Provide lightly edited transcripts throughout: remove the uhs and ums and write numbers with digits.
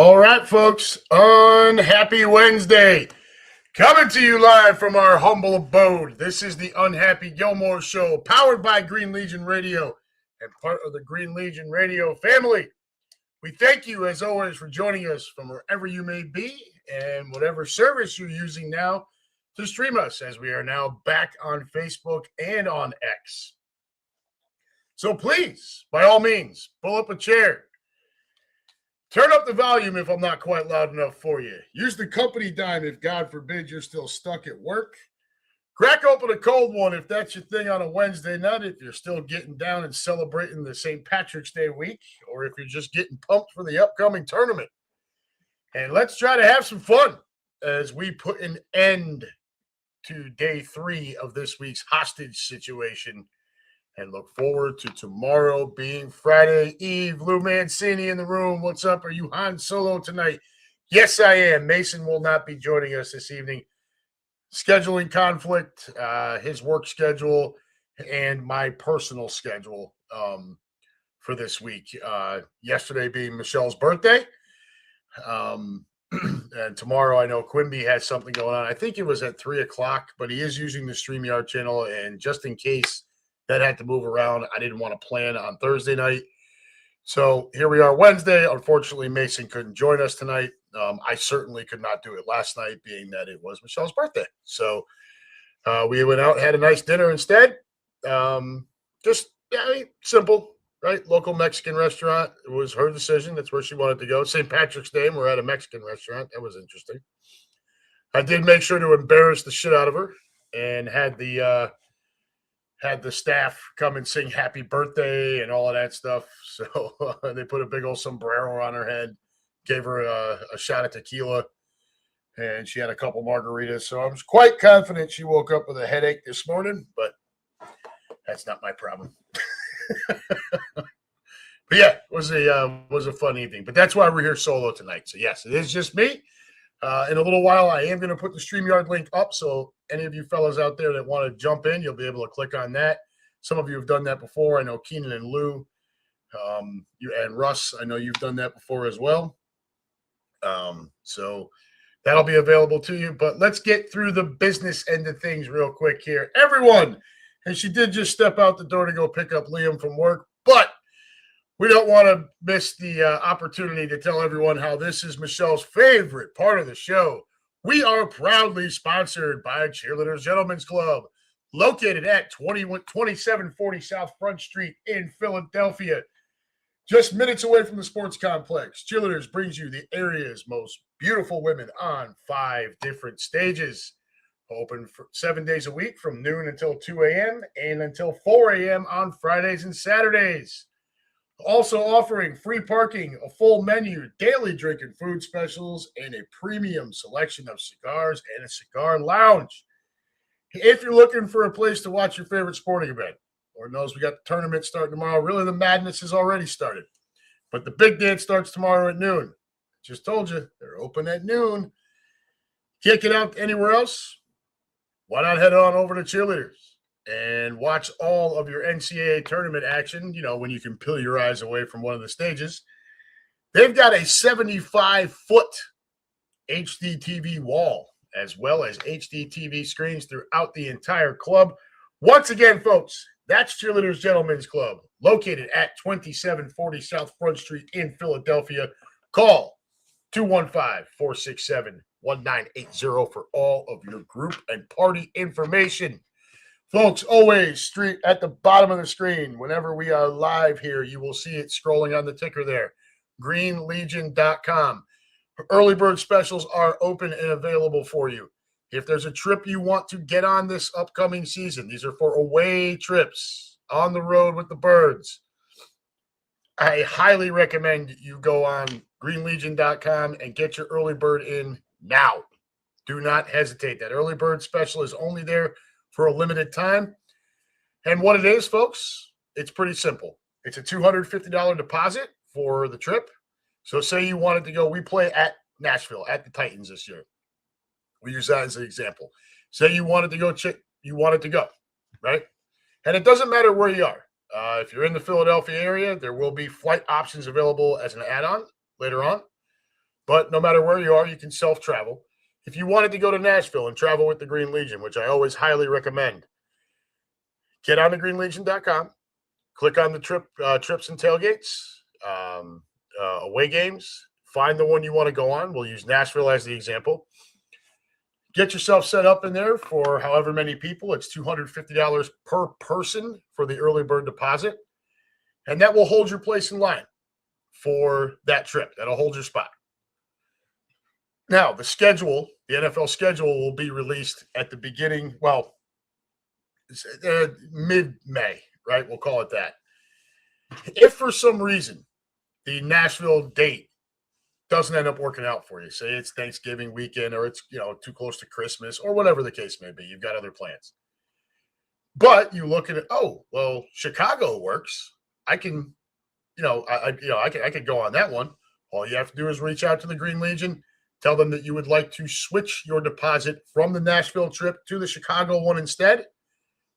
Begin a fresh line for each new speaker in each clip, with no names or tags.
All right, folks, UnHappy Wednesday. Coming to you live from our humble abode. This is the UnHappy Gilmore Show, powered by Green Legion Radio and part of the Green Legion Radio family. We thank you, as always, for joining us from wherever you may be and whatever service you're using now to stream us, as we are now back on Facebook and on X. So please, by all means, pull up a chair. Turn up the volume if I'm not quite loud enough for you. Use the company dime if, God forbid, you're still stuck at work. Crack open a cold one if that's your thing on a Wednesday night, if you're still getting down and celebrating the St. Patrick's Day week, or if you're just getting pumped for the upcoming tournament. And let's try to have some fun as we put an end to day 3 of this week's hostage situation and look forward to tomorrow being Friday Eve. Lou Mancini in the room. What's up? Are you Han Solo tonight? Yes, I am. Mason will not be joining us this evening. Scheduling conflict, his work schedule, and my personal schedule for this week. Yesterday being Michelle's birthday. And tomorrow I know Quimby has something going on. I think it was at 3 o'clock, but he is using the StreamYard channel. And just in case that had to move around, I didn't want to plan on Thursday night. So here we are Wednesday. Unfortunately, Mason couldn't join us tonight. I certainly could not do it last night, being that it was Michelle's birthday. So we went out and had a nice dinner instead. Simple, right? Local Mexican restaurant. It was her decision. That's where she wanted to go. St. Patrick's Day, and we're at a Mexican restaurant. That was interesting. I did make sure to embarrass the shit out of her and had the staff come and sing happy birthday and all of that stuff. So they put a big old sombrero on her head, gave her a shot of tequila, and she had a couple margaritas. So I was quite confident she woke up with a headache this morning, but that's not my problem. But yeah, it was a fun evening. But that's why we're here solo tonight. So yes, it is just me. In a little while, I am going to put the StreamYard link up, so any of you fellas out there that want to jump in, you'll be able to click on that. Some of you have done that before. I know Keenan and Lou, you and Russ, I know you've done that before as well. So that'll be available to you. But let's get through the business end of things real quick here. Everyone, and she did just step out the door to go pick up Liam from work, but we don't want to miss the opportunity to tell everyone how this is Michelle's favorite part of the show. We are proudly sponsored by Cheerleaders Gentlemen's Club, located at 2740 South Front Street in Philadelphia, just minutes away from the sports complex. Cheerleaders brings you the area's most beautiful women on 5 different stages. Open for 7 days a week from noon until 2 a.m. and until 4 a.m. on Fridays and Saturdays. Also offering free parking, a full menu, daily drink and food specials, and a premium selection of cigars and a cigar lounge. If you're looking for a place to watch your favorite sporting event, Lord knows we got the tournament starting tomorrow. Really, the madness has already started. But the big dance starts tomorrow at noon. Just told you, they're open at noon. Can't get out anywhere else? Why not head on over to Cheerleaders and watch all of your NCAA tournament action, when you can peel your eyes away from one of the stages. They've got a 75-foot HD TV wall, as well as HD TV screens throughout the entire club. Once again, folks, that's Cheerleaders Gentlemen's Club, located at 2740 South Front Street in Philadelphia. Call 215-467-1980 for all of your group and party information. Folks, always at the bottom of the screen, whenever we are live here, you will see it scrolling on the ticker there, greenlegion.com. Early bird specials are open and available for you. If there's a trip you want to get on this upcoming season, these are for away trips on the road with the birds. I highly recommend you go on greenlegion.com and get your early bird in now. Do not hesitate. That early bird special is only there for a limited time. And what it is, folks, it's pretty simple. It's a $250 deposit for the trip. So say you wanted to go, we play at Nashville, at the Titans this year. We use that as an example. Say you wanted to go, right? And it doesn't matter where you are. If you're in the Philadelphia area, there will be flight options available as an add-on later on. But no matter where you are, you can self-travel. If you wanted to go to Nashville and travel with the Green Legion, which I always highly recommend, get on thegreenlegion.com, click on the trips and tailgates, away games, find the one you want to go on. We'll use Nashville as the example. Get yourself set up in there for however many people. It's $250 per person for the early bird deposit, and that will hold your place in line for that trip. That'll hold your spot. Now, the schedule, the NFL schedule, will be released at the beginning, mid-May, right? We'll call it that. If for some reason the Nashville date doesn't end up working out for you, say it's Thanksgiving weekend or it's too close to Christmas or whatever the case may be, you've got other plans. But you look at it, Chicago works. I can, I could go on that one. All you have to do is reach out to the Green Legion. Tell them that you would like to switch your deposit from the Nashville trip to the Chicago one instead.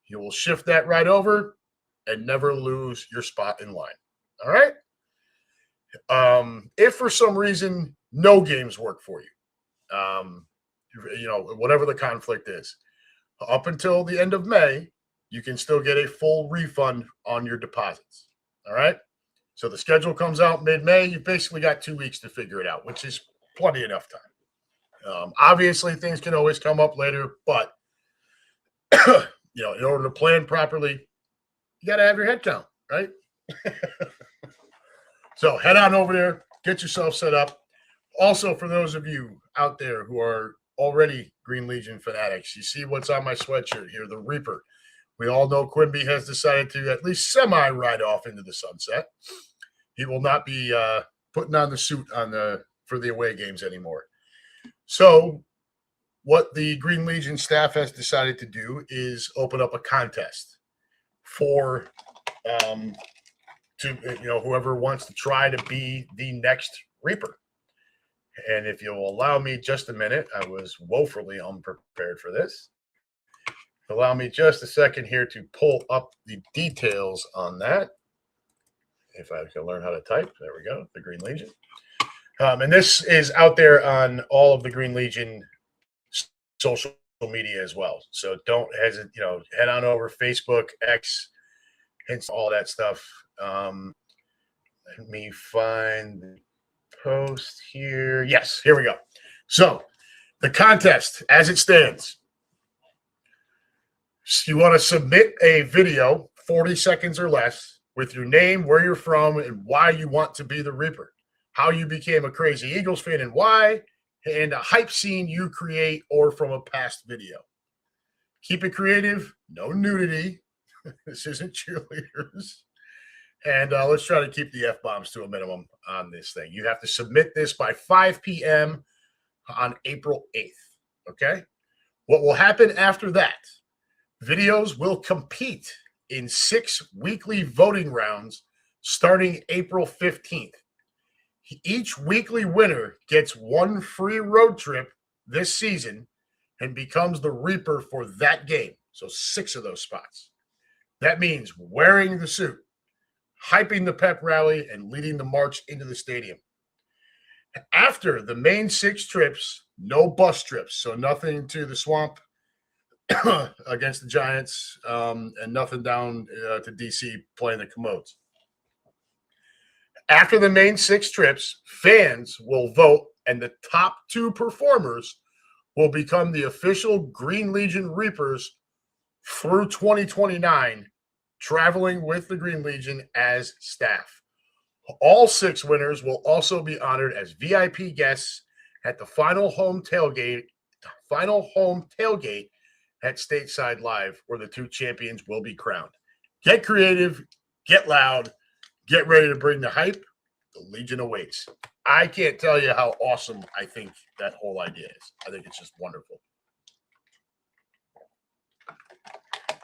You will shift that right over and never lose your spot in line. All right? If for some reason no games work for you, whatever the conflict is, up until the end of May, you can still get a full refund on your deposits. All right? So the schedule comes out mid-May. You've basically got 2 weeks to figure it out, which is plenty enough time. Obviously, things can always come up later, but in order to plan properly, you got to have your head count, right? So head on over there, get yourself set up. Also, for those of you out there who are already Green Legion fanatics, you see what's on my sweatshirt here, the Reaper. We all know Quimby has decided to at least semi-ride off into the sunset. He will not be putting on the suit for the away games anymore. So what the Green Legion staff has decided to do is open up a contest for whoever wants to try to be the next Reaper. And if you'll allow me just a minute, I was woefully unprepared for this. Allow me just a second here to pull up the details on that. If I can learn how to type, there we go, the Green Legion. And this is out there on all of the Green Legion social media as well. So don't hesitate, head on over Facebook, X, and all that stuff. Let me find the post here. Yes, here we go. So the contest as it stands. You want to submit a video, 40 seconds or less, with your name, where you're from, and why you want to be the Reaper. How you became a crazy Eagles fan and why, and a hype scene you create or from a past video. Keep it creative, no nudity. This isn't cheerleaders. And let's try to keep the F-bombs to a minimum on this thing. You have to submit this by 5 p.m. on April 8th, okay? What will happen after that? Videos will compete in 6 weekly voting rounds starting April 15th. Each weekly winner gets 1 free road trip this season and becomes the Reaper for that game. So 6 of those spots. That means wearing the suit, hyping the pep rally, and leading the march into the stadium. After the main 6 trips, no bus trips. So nothing to the swamp against the Giants and nothing down to D.C. playing the Commodes. After the main 6 trips, fans will vote, and the top 2 performers will become the official Green Legion Reapers through 2029, traveling with the Green Legion as staff. All 6 winners will also be honored as VIP guests at the final home tailgate at Stateside Live, where the 2 champions will be crowned. Get creative, get loud, get ready to bring the hype. The Legion awaits. I can't tell you how awesome I think that whole idea is. I think it's just wonderful.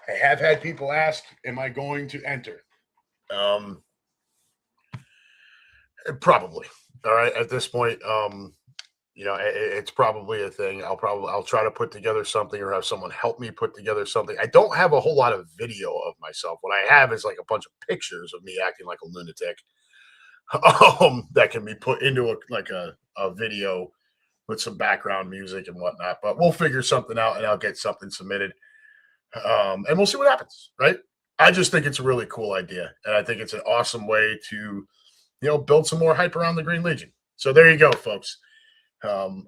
I have had people ask, am I going to enter? Probably. All right. At this point, it's probably a thing. I'll try to put together something or have someone help me put together something. I don't have a whole lot of video of myself. What I have is like a bunch of pictures of me acting like a lunatic that can be put into a video with some background music and whatnot. But we'll figure something out, and I'll get something submitted, and we'll see what happens. Right? I just think it's a really cool idea, and I think it's an awesome way to, build some more hype around the Green Legion. So there you go, folks.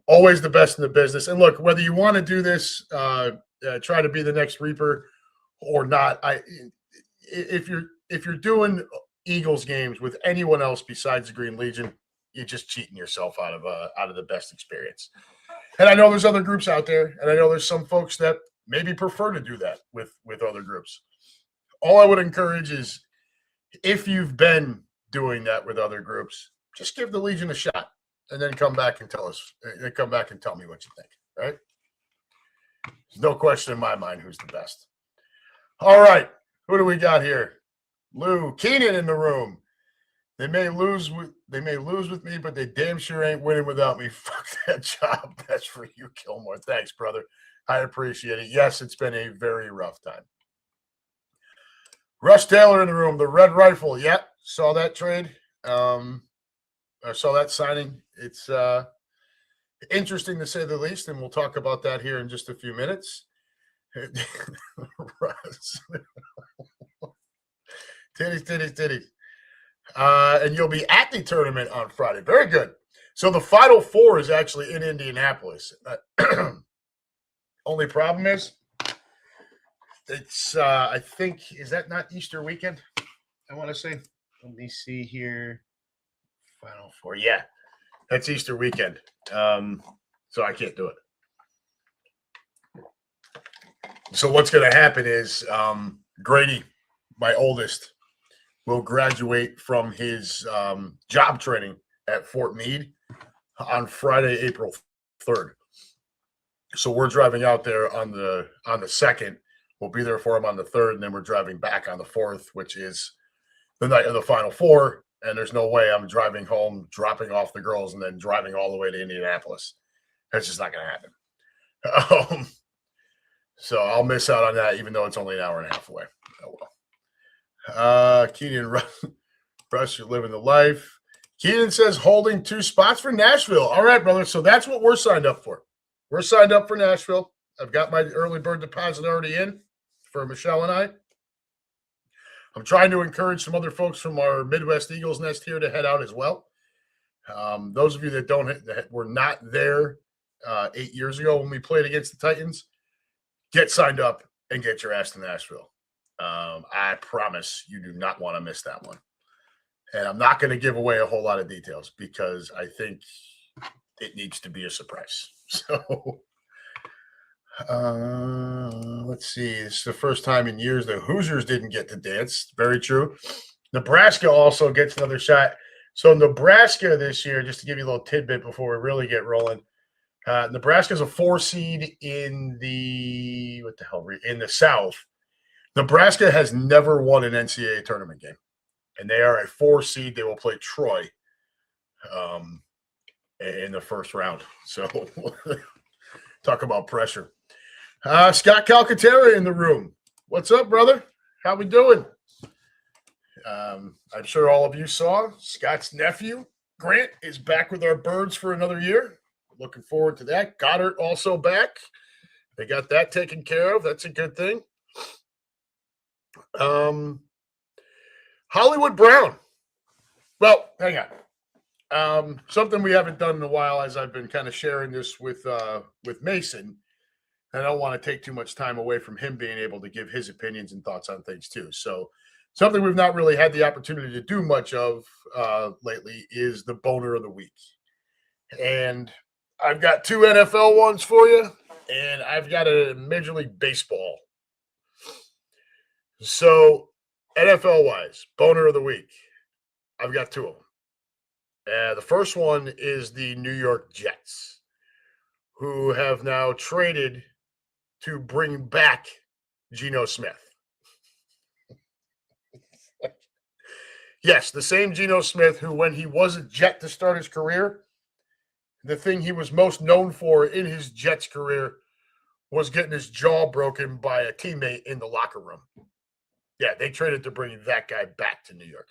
Always the best in the business. And look, whether you want to do this, try to be the next Reaper or not, if you're doing Eagles games with anyone else besides the Green Legion, you're just cheating yourself out of the best experience. And I know there's other groups out there, and I know there's some folks that maybe prefer to do that with other groups. All I would encourage is, if you've been doing that with other groups, just give the Legion a shot, and then come back and tell me what you think. Right? There's no question in my mind who's the best. All right, who do we got here? Lou Keenan in the room. They may lose with me, but they damn sure ain't winning without me. Fuck that job. That's for you, Gilmore. Thanks, brother. I appreciate it. Yes, it's been a very rough time. Russ Taylor in the room, the Red Rifle. Yep, saw that trade. I saw that signing. It's interesting to say the least, and we'll talk about that here in just a few minutes. Russ. Titties. And you'll be at the tournament on Friday. Very good. So the Final Four is actually in Indianapolis. Only problem is, it's, I think, is that not Easter weekend? I want to say. Let me see here. Final Four. Yeah, that's Easter weekend. So I can't do it. So what's going to happen is Grady, my oldest, will graduate from his job training at Fort Meade on Friday, April 3rd. So we're driving out there on the 2nd. We'll be there for him on the 3rd, and then we're driving back on the 4th, which is the night of the Final Four. And there's no way I'm driving home, dropping off the girls, and then driving all the way to Indianapolis. That's just not going to happen. So I'll miss out on that, even though it's only an hour and a half away. Oh, well. Keenan Russ, you're living the life. Keenan says holding 2 spots for Nashville. All right, brother. So that's what we're signed up for. We're signed up for Nashville. I've got my early bird deposit already in for Michelle and I. I'm trying to encourage some other folks from our Midwest Eagles nest here to head out as well. Those of you that were not there 8 years ago when we played against the Titans, get signed up and get your ass to Nashville. I promise you do not want to miss that one. And I'm not going to give away a whole lot of details because I think it needs to be a surprise. So let's see. It's the first time in years the Hoosiers didn't get to dance. Very true. Nebraska also gets another shot. So Nebraska this year, just to give you a little tidbit before we really get rolling, Nebraska's a 4 seed in the South. Nebraska has never won an NCAA tournament game, and they are a 4 seed. They will play Troy in the first round. So talk about pressure. Scott Calcaterra in the room. What's up, brother? How we doing? I'm sure all of you saw Scott's nephew, Grant, is back with our birds for another year. Looking forward to that. Goddard also back. They got that taken care of. That's a good thing. Hollywood Brown. Well, hang on. Something we haven't done in a while, as I've been kind of sharing this with Mason. I don't want to take too much time away from him being able to give his opinions and thoughts on things too. So something we've not really had the opportunity to do much of lately is the boner of the week. And I've got 2 NFL ones for you, and I've got a Major League Baseball. So NFL-wise, boner of the week, I've got 2 of them. The first one is the New York Jets, who have now traded to bring back Geno Smith. Yes, the same Geno Smith who, when he was a Jet to start his career, the thing he was most known for in his Jets career was getting his jaw broken by a teammate in the locker room. Yeah, they traded to bring that guy back to New York.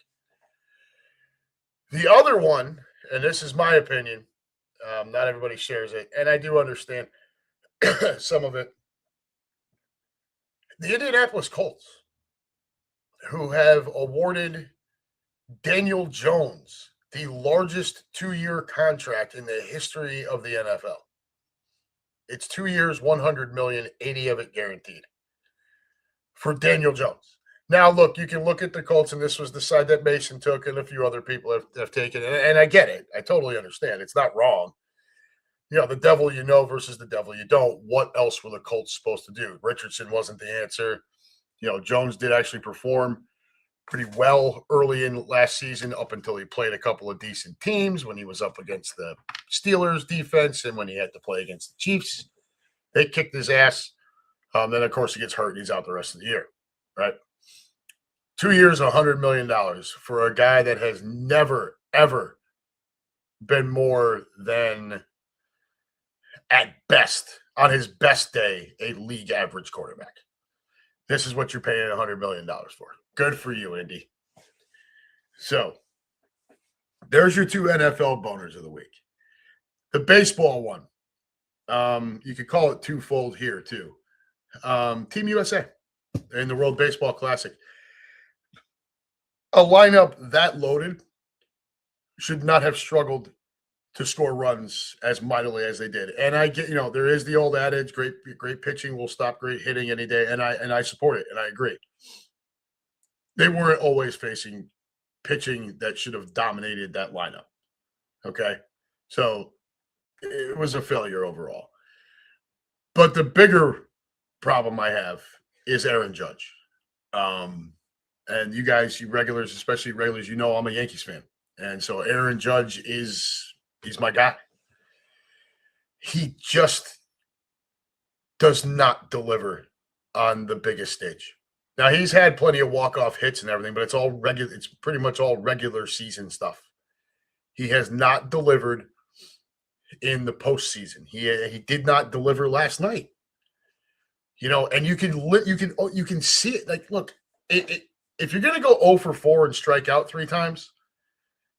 The other one, and this is my opinion, Not everybody shares it, and I do understand some of it. The Indianapolis Colts, who have awarded Daniel Jones the largest 2-year contract in the history of the NFL. It's 2 years, 100 million, 80 of it guaranteed for Daniel Jones. Now, look, you can look at the Colts, and this was the side that Mason took, and a few other people have taken, and I get it. I totally understand. It's not wrong. The devil you know versus the devil you don't. What else were the Colts supposed to do? Richardson wasn't the answer. Jones did actually perform pretty well early in last season up until he played a couple of decent teams when he was up against the Steelers defense and when he had to play against the Chiefs. They kicked his ass. Then, of course, he gets hurt and he's out the rest of the year, right? 2 years, $100 million for a guy that has never, ever been more than, at best, on his best day, a league average quarterback. This is what you're paying $100 million for. Good for you, Indy. So, there's your two NFL boners of the week. The baseball one, you could call it twofold here, too. Team USA in the World Baseball Classic. A lineup that loaded should not have struggled to score runs as mightily as they did. And I get, there is the old adage, great pitching will stop great hitting any day. And I support it, and I agree. They weren't always facing pitching that should have dominated that lineup. Okay? So it was a failure overall. But the bigger problem I have is Aaron Judge. And you guys, you regulars, especially regulars, I'm a Yankees fan. And so Aaron Judge he's my guy. He just does not deliver on the biggest stage. Now, he's had plenty of walk-off hits and everything, but it's all regular. It's pretty much all regular season stuff. He has not delivered in the postseason. He did not deliver last night. And you can see it. Like, look, if you're going to go 0 for 4 and strike out 3 times,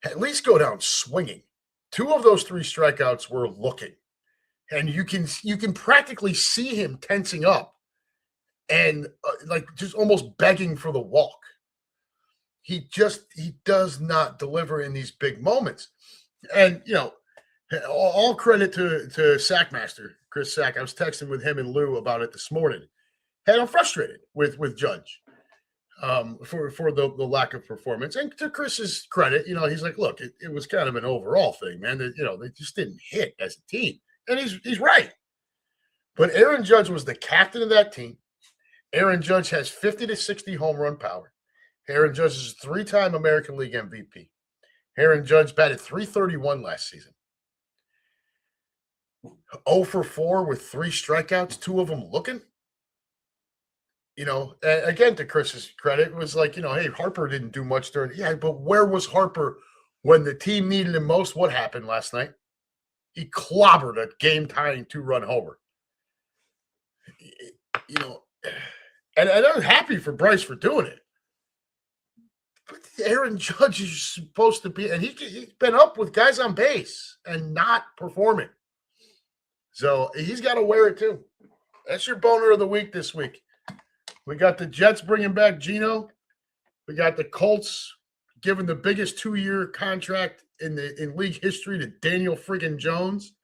at least go down swinging. 2 of those 3 strikeouts were looking, and you can practically see him tensing up and like just almost begging for the walk. He does not deliver in these big moments. And all credit to Sackmaster Chris Sack. I was texting with him and Lou about it this morning, and I'm frustrated with Judge for the lack of performance. And to Chris's credit, he's like, look, it was kind of an overall thing, man. They just didn't hit as a team, and he's right. But Aaron Judge was the captain of that team. Aaron Judge has 50 to 60 home run power. Aaron Judge is a 3-time American League MVP. Aaron Judge batted .331 last season. 0 for 4 with 3 strikeouts, 2 of them looking. Again, to Chris's credit, it was like, hey, Harper didn't do much during. Yeah, but where was Harper when the team needed him most? What happened last night? He clobbered a game-tying 2-run homer. And I'm happy for Bryce for doing it. But Aaron Judge is supposed to be, and he's been up with guys on base and not performing. So he's got to wear it too. That's your boner of the week this week. We got the Jets bringing back Geno. We got the Colts giving the biggest 2-year contract in league history to Daniel friggin' Jones.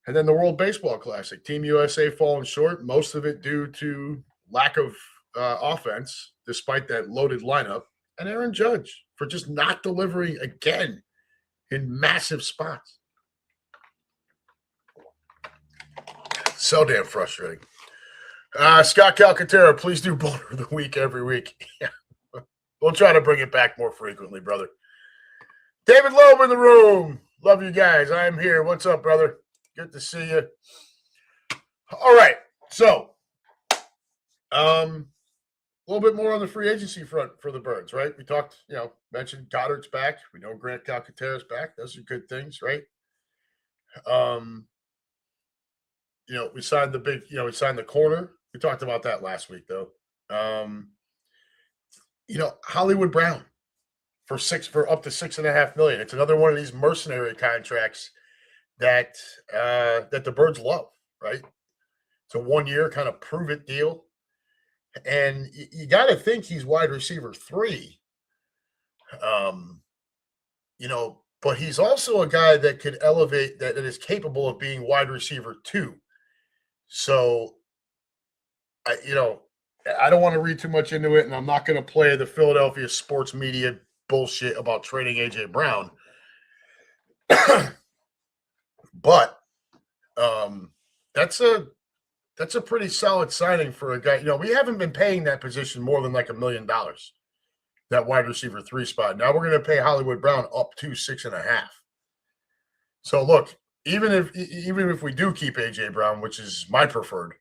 And then the World Baseball Classic. Team USA falling short, most of it due to lack of offense, despite that loaded lineup. And Aaron Judge for just not delivering again in massive spots. So damn frustrating. Scott Calcaterra, please do boner of the week every week. We'll try to bring it back more frequently, brother. David Loeb in the room. Love you guys. I am here. What's up, brother? Good to see you. All right. So, a little bit more on the free agency front for the Birds, right? We talked, mentioned Goddard's back. We know Grant Calcaterra's back. Those are good things, right? We signed we signed the corner. We talked about that last week, though. Hollywood Brown for up to $6.5 million. It's another one of these mercenary contracts that that the Birds love, right? It's a 1 year kind of prove it deal. And you got to think he's wide receiver 3. Um, but he's also a guy that could elevate, that is capable of being wide receiver 2. So, I don't want to read too much into it, and I'm not going to play the Philadelphia sports media bullshit about trading AJ Brown. But that's a pretty solid signing for a guy. We haven't been paying that position more than like $1 million, that wide receiver 3 spot. Now we're going to pay Hollywood Brown up to 6.5. So look, even if we do keep AJ Brown, which is my preferred,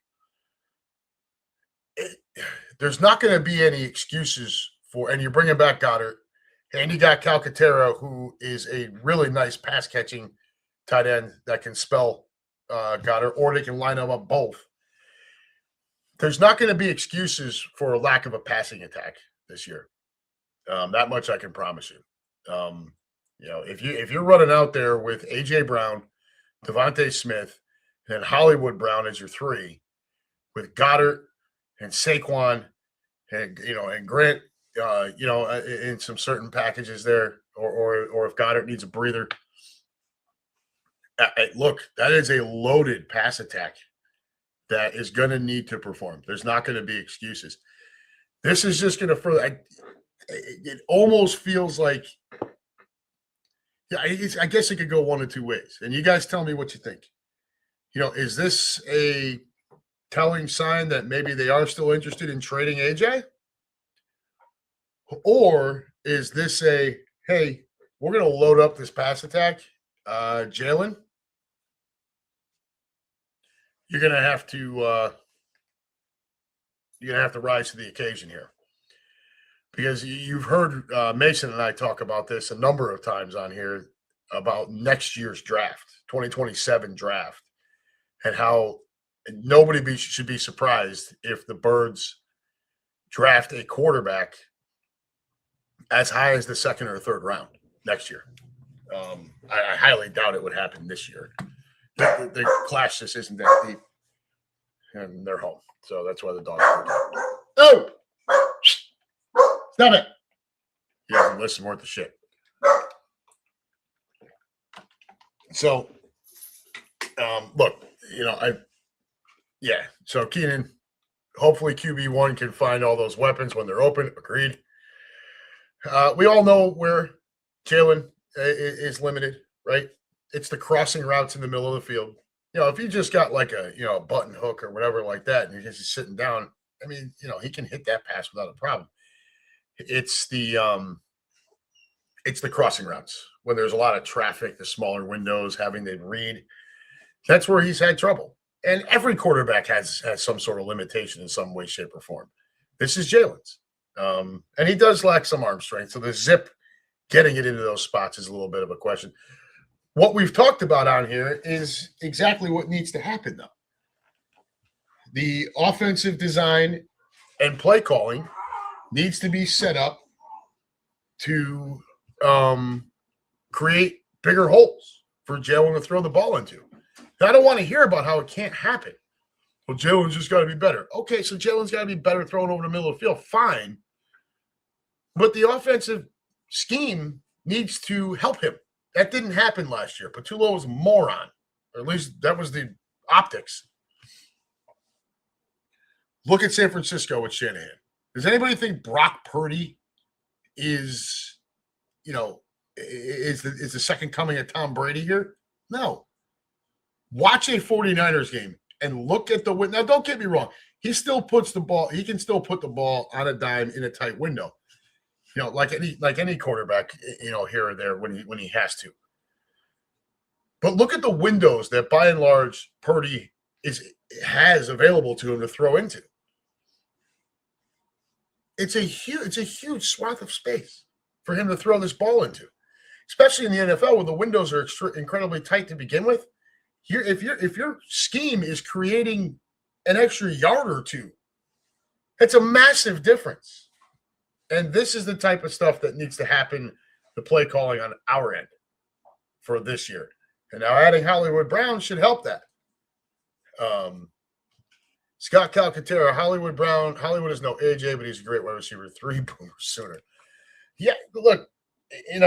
there's not going to be any excuses for. And you're bringing back Goddard, and you got Calcaterra, who is a really nice pass catching tight end that can spell Goddard, or they can line them up both. There's not going to be excuses for a lack of a passing attack this year. That much I can promise you. If you're running out there with AJ Brown, Devontae Smith, and Hollywood Brown as your 3, with Goddard and Saquon and Grant, in some certain packages there, or if Goddard needs a breather. Look, that is a loaded pass attack that is going to need to perform. There's not going to be excuses. This is just going to further. It almost feels like, I guess it could go one of two ways. And you guys tell me what you think. Is this a telling sign that maybe they are still interested in trading AJ? Or is this a, hey, we're going to load up this pass attack, Jalen? You're going to have to rise to the occasion here, because you've heard Mason and I talk about this a number of times on here about next year's draft, 2027 draft, and how nobody should be surprised if the Birds draft a quarterback as high as the 2nd or 3rd round next year. I highly doubt it would happen this year. The clash just isn't that deep, and they're home, so that's why the dogs. Oh, stop it! He doesn't listen worth the shit. So, look, So Keenan, hopefully QB1 can find all those weapons when they're open. Agreed. We all know where Jalen is limited, right? It's the crossing routes in the middle of the field. If you just got like a button hook or whatever like that, and you're just sitting down, he can hit that pass without a problem. It's the crossing routes when there's a lot of traffic, the smaller windows, having to read. That's where he's had trouble. And every quarterback has some sort of limitation in some way, shape, or form. This is Jalen's. And he does lack some arm strength. So the zip, getting it into those spots is a little bit of a question. What we've talked about on here is exactly what needs to happen, though. The offensive design and play calling needs to be set up to create bigger holes for Jalen to throw the ball into. Now, I don't want to hear about how it can't happen. Well, Jalen's just got to be better. Okay, so Jalen's got to be better throwing over the middle of the field. Fine. But the offensive scheme needs to help him. That didn't happen last year. Patullo was a moron. Or at least that was the optics. Look at San Francisco with Shanahan. Does anybody think Brock Purdy is the second coming of Tom Brady here? No. Watch a 49ers game and look at the window. Now, don't get me wrong. He can still put the ball on a dime in a tight window. Like any quarterback, here or there when he has to. But look at the windows that by and large Purdy has available to him to throw into. It's a huge swath of space for him to throw this ball into, especially in the NFL where the windows are incredibly tight to begin with. If your scheme is creating an extra yard or two, it's a massive difference. And this is the type of stuff that needs to happen, the play calling on our end for this year. And now adding Hollywood Brown should help that. Scott Calcaterra, Hollywood Brown. Hollywood is no AJ, but he's a great wide receiver. 3 Boomer Sooner. Yeah, look, and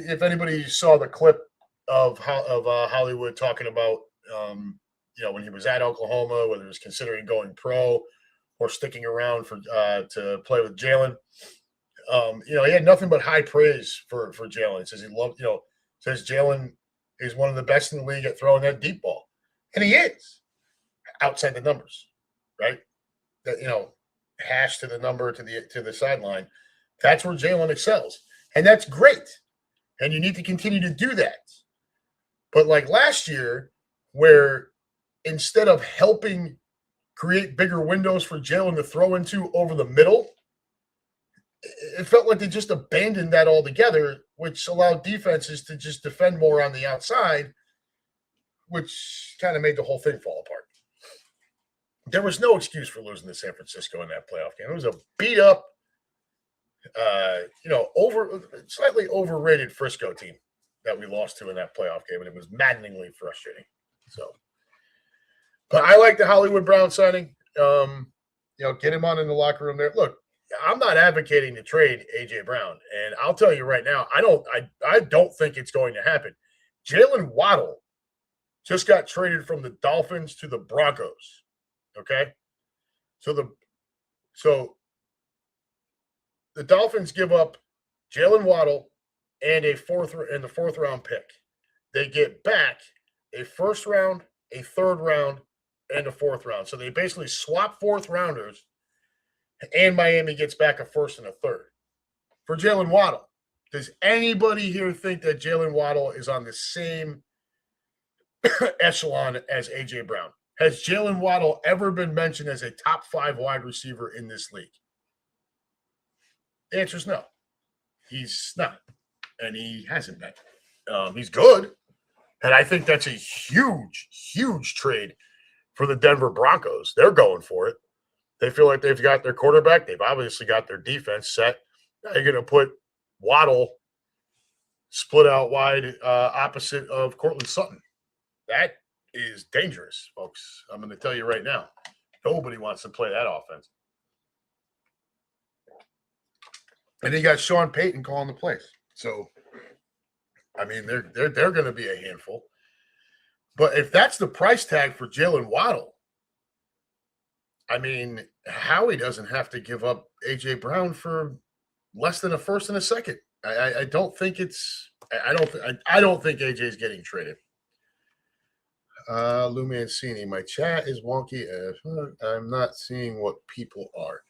if anybody saw the clip of Hollywood talking about, when he was at Oklahoma, whether he was considering going pro or sticking around to play with Jalen, he had nothing but high praise for Jalen. He says he loved, says Jalen is one of the best in the league at throwing that deep ball, and he is outside the numbers, right? That hash to the number to the sideline. That's where Jalen excels, and that's great. And you need to continue to do that. But like last year, where instead of helping create bigger windows for Jalen to throw into over the middle, it felt like they just abandoned that altogether, which allowed defenses to just defend more on the outside, which kind of made the whole thing fall apart. There was no excuse for losing to San Francisco in that playoff game. It was a beat up, slightly overrated Frisco team that we lost to in that playoff game, and it was maddeningly frustrating. So, but I like the Hollywood Brown signing. Get him on in the locker room there. Look, I'm not advocating to trade AJ Brown, and I'll tell you right now, I don't think it's going to happen. Jalen Waddle just got traded from the Dolphins to the Broncos. Okay, so the Dolphins give up Jalen Waddle and the fourth round pick. They get back a first round, a third round, and a fourth round. So they basically swap fourth rounders, and Miami gets back a first and a third for Jalen Waddle. Does anybody here think that Jalen Waddle is on the same echelon as AJ Brown? Has Jalen Waddle ever been mentioned as a top 5 wide receiver in this league? The answer is no. He's not, and he hasn't been. He's good, and I think that's a huge, huge trade for the Denver Broncos. They're going for it. They feel like they've got their quarterback. They've obviously got their defense set. Now you're going to put Waddle split out wide opposite of Cortland Sutton. That is dangerous, folks. I'm going to tell you right now. Nobody wants to play that offense. And you got Sean Payton calling the plays. So, I mean, they're going to be a handful. But if that's the price tag for Jalen Waddle, I mean, Howie doesn't have to give up A.J. Brown for less than a first and a second. I don't think it's – I don't think A.J.'s getting traded. Lou Mancini, my chat is wonky. I'm not seeing what people are.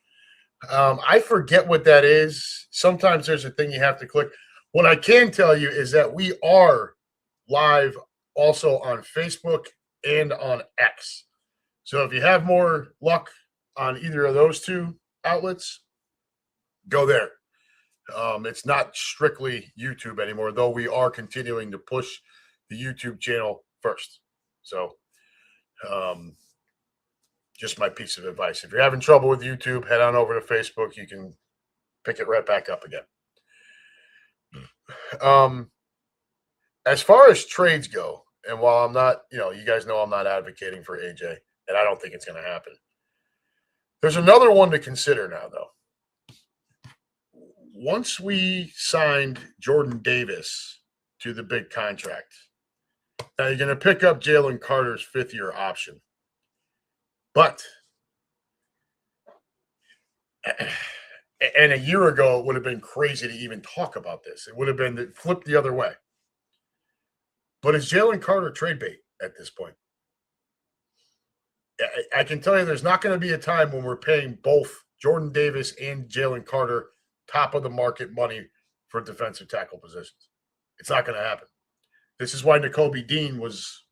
I forget what that is. Sometimes there's a thing you have to click. What I can tell you is that we are live also on Facebook and on X. So if you have more luck on either of those two outlets, go there. It's not strictly YouTube anymore, though we are continuing to push the YouTube channel first. So just my piece of advice. If you're having trouble with YouTube, head on over to Facebook. You can pick it right back up again. As far as trades go, and while I'm not, you guys know I'm not advocating for AJ, and I don't think it's going to happen. There's another one to consider now, though. Once we signed Jordan Davis to the big contract, now you're going to pick up Jalen Carter's 5th-year option. But, and a year ago, it would have been crazy to even talk about this. It would have been flipped the other way. But is Jalen Carter trade bait at this point? I can tell you there's not going to be a time when we're paying both Jordan Davis and Jalen Carter top of the market money for defensive tackle positions. It's not going to happen. This is why Nakobe Dean was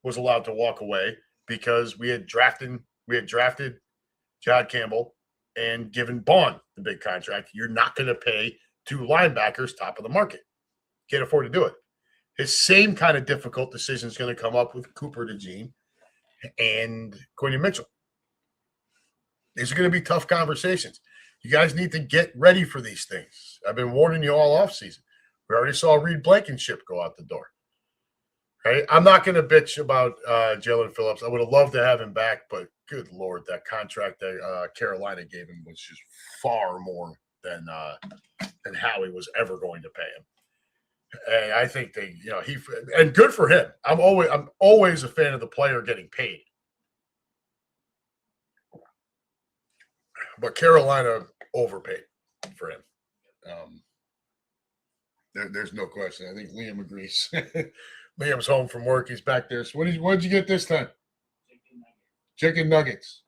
allowed to walk away, because we had drafted John Campbell and given Bond the big contract. You're not going to pay 2 linebackers top of the market. Can't afford to do it. His same kind of difficult decision is going to come up with Cooper DeJean and Quinion Mitchell. These are going to be tough conversations. You guys need to get ready for these things. I've been warning you all offseason. We already saw Reed Blankenship go out the door. Right? I'm not going to bitch about Jalen Phillips. I would have loved to have him back, but good Lord, that contract that Carolina gave him was just far more than Howie was ever going to pay him. And I think and good for him. I'm always a fan of the player getting paid. But Carolina overpaid for him. There's no question. I think Liam agrees. Liam's home from work. He's back there. So what did you get this time? Chicken nuggets.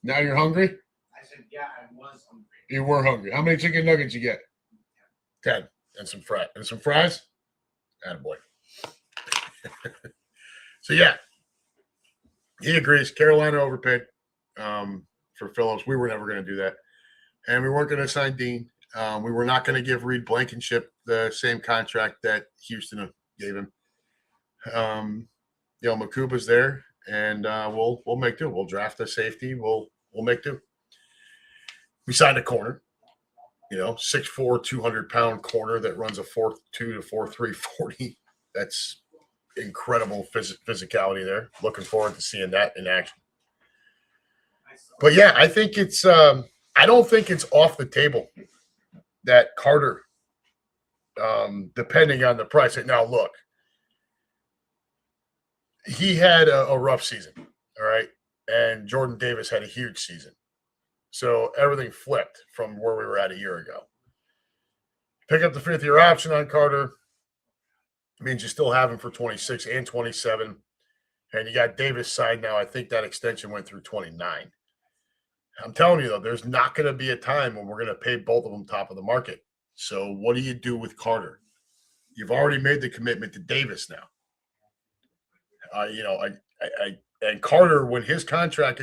Now you're hungry?
I said, yeah, I was hungry.
You were hungry. How many chicken nuggets you get? 10. And some fries? Attaboy. So, yeah. He agrees. Carolina overpaid for Phillips. We were never going to do that. And we weren't going to sign Dean. We were not going to give Reed Blankenship the same contract that Houston gave him. Makuba's there, and we'll make do. We'll draft a safety. We'll make do. We signed a corner, 6'4", 200-pound corner that runs a 4.2 to 4.3 40. That's incredible physicality there. Looking forward to seeing that in action. But yeah, I think it's. I don't think it's off the table that Carter, depending on the price. Now, look, he had a rough season, all right, and Jordan Davis had a huge season. So everything flipped from where we were at a year ago. Pick up the fifth-year option on Carter means you still have him for 26 and 27, and you got Davis signed now. I think that extension went through 29. I'm telling you, though, there's not going to be a time when we're going to pay both of them top of the market. So what do you do with Carter? You've already made the commitment to Davis now. And Carter, when his contract,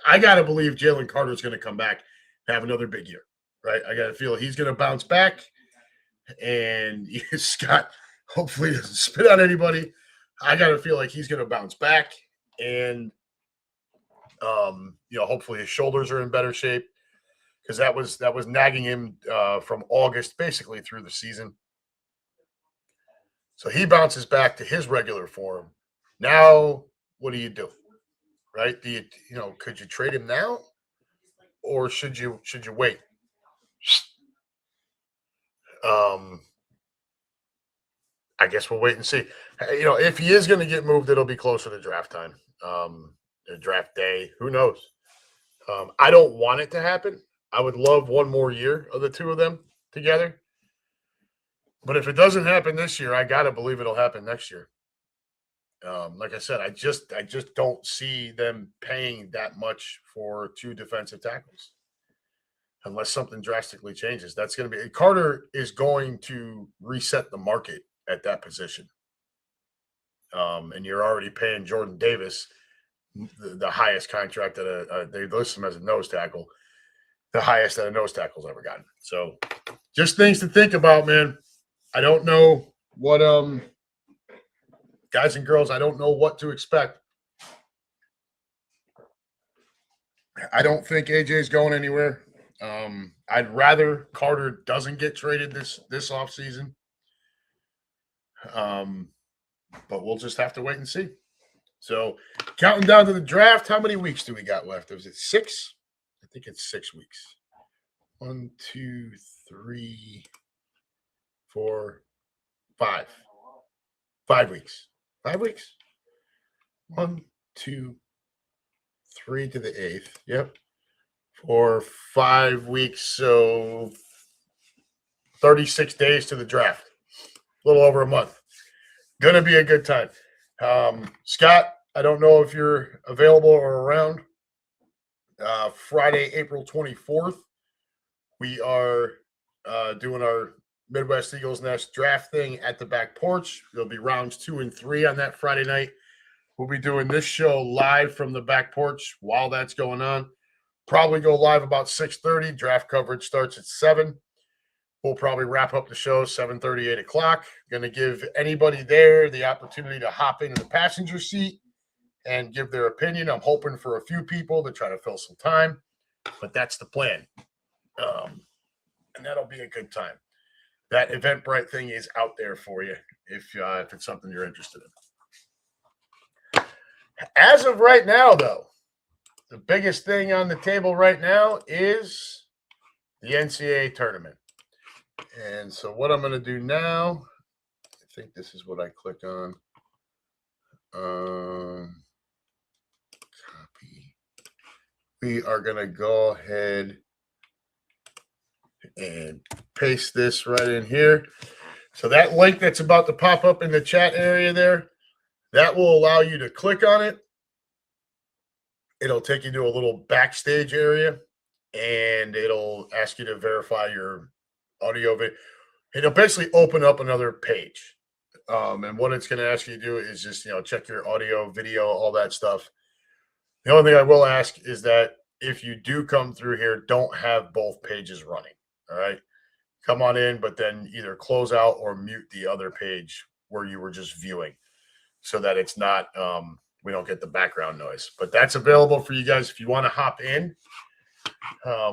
I got to believe Jalen Carter is going to come back and have another big year, right? I got to feel he's going to bounce back. And Scott hopefully doesn't spit on anybody. I got to feel like he's going to bounce back. And hopefully his shoulders are in better shape, because that was nagging him from August basically through the season. So he bounces back to his regular form. Now, what do you do? Right? Do you could you trade him now, or should you wait? I guess we'll wait and see. If he is going to get moved, it'll be closer to draft time. Draft day, who knows? I don't want it to happen. I would love one more year of the two of them together. But if it doesn't happen this year, I got to believe it'll happen next year. Like I said, I just don't see them paying that much for two defensive tackles unless something drastically changes. That's going to be – Carter is going to reset the market at that position. And you're already paying Jordan Davis the highest contract that they list him as a nose tackle, the highest that a nose tackle's ever gotten. So just things to think about, man. I don't know what guys and girls, I don't know what to expect. I don't think AJ's going anywhere. I'd rather Carter doesn't get traded this offseason. But we'll just have to wait and see. So counting down to the draft, how many weeks do we got left? Was it 6? I think it's 6 weeks. 1, 2, 3, 4, 5. 5 weeks. 5 weeks. 1, 2, 3 to the 8th. Yep. For 5 weeks. So 36 days to the draft. A little over a month. Going to be a good time. Scott, I don't know if you're available or around. Friday, April 24th, we are doing our Midwest Eagles Nest draft thing at the back porch. There'll be rounds 2 and 3 on that Friday night. We'll be doing this show live from the back porch while that's going on. Probably go live about 6:30. Draft coverage starts at 7. We'll probably wrap up the show 7:30, 8 o'clock. Going to give anybody there the opportunity to hop into the passenger seat and give their opinion. I'm hoping for a few people to try to fill some time, but that's the plan. And that'll be a good time. that Eventbrite thing is out there for you if it's something you're interested in. As of right now, though, the biggest thing on the table right now is the NCAA tournament. And so what I'm going to do now, I think this is what I click on. Copy. We are going to go ahead and paste this right in here. So that link that's about to pop up in the chat area there, that will allow you to click on it. It'll take you to a little backstage area, and it'll ask you to verify your audio. It'll basically open up another page. And what it's going to ask you to do is just, check your audio, video, all that stuff. The only thing I will ask is that if you do come through here, don't have both pages running. All right. Come on in, but then either close out or mute the other page where you were just viewing so that it's not, we don't get the background noise. But that's available for you guys if you want to hop in.